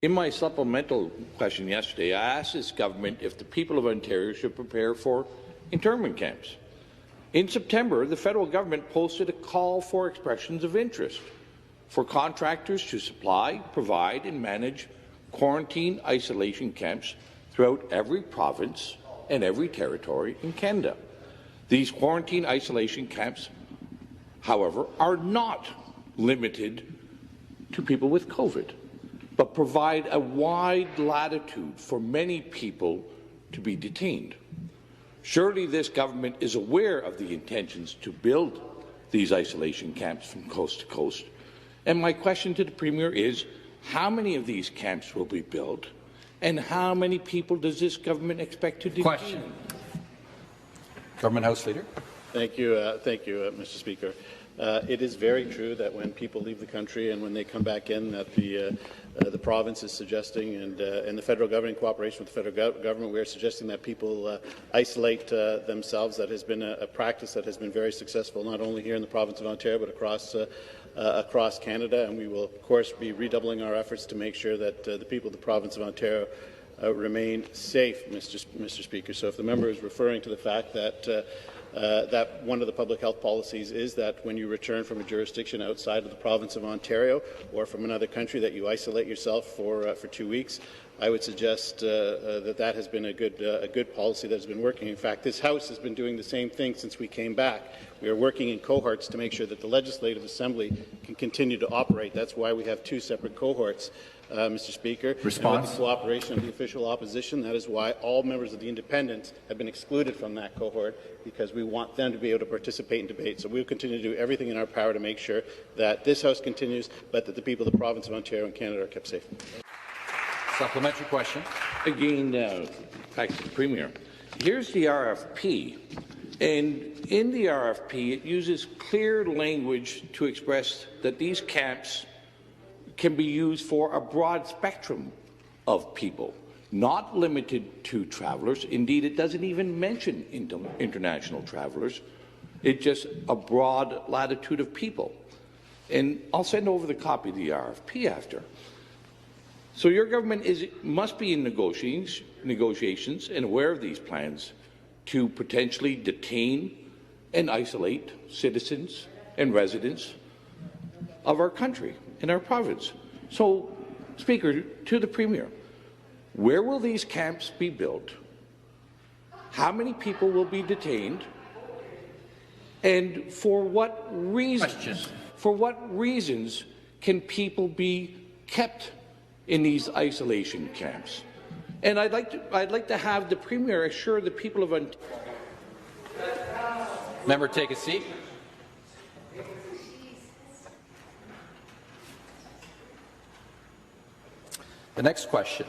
In my supplemental question yesterday, I asked this government if the people of Ontario should prepare for internment camps. In September, the federal government posted a call for expressions of interest for contractors to supply, provide and manage quarantine isolation camps throughout every province and every territory in Canada. These quarantine isolation camps, however, are not limited to people with COVID, but provide a wide latitude for many people to be detained. Surely this government is aware of the intentions to build these isolation camps from coast to coast. And my question to the Premier is, how many of these camps will be built, and how many people does this government expect to detain? Question. Government House Leader. Thank you, Mr. Speaker. It is very true that when people leave the country and when they come back in, that the province is suggesting, and the federal government, in cooperation with the federal government, we are suggesting that people isolate themselves. That has been a practice that has been very successful, not only here in the province of Ontario, but across Canada. And we will, of course, be redoubling our efforts to make sure that the people of the province of Ontario remain safe, Mr. Speaker. So if the member is referring to the fact that that one of the public health policies is that when you return from a jurisdiction outside of the province of Ontario or from another country that you isolate yourself for 2 weeks, I would suggest that has been a good policy that has been working. In fact, this House has been doing the same thing since we came back. We are working in cohorts to make sure that the Legislative Assembly can continue to operate. That's why we have 2 separate cohorts. Mr. Speaker. Response. And with the cooperation of the official opposition, that is why all members of the Independents have been excluded from that cohort, because we want them to be able to participate in debate. So we will continue to do everything in our power to make sure that this House continues, but that the people of the province of Ontario and Canada are kept safe. Supplementary question. Again, back to the Premier. Here's the RFP, and in the RFP it uses clear language to express that these camps can be used for a broad spectrum of people, not limited to travellers. Indeed, it doesn't even mention international travellers. It's just a broad latitude of people. And I'll send over the copy of the RFP after. So your government must be in negotiations and aware of these plans to potentially detain and isolate citizens and residents of our country, in our province. So, Speaker, to the Premier, where will these camps be built? How many people will be detained? And for what reasons? Question. For what reasons can people be kept in these isolation camps? And I'd like to have the Premier assure the people of Ontario. Member, take a seat. The next question,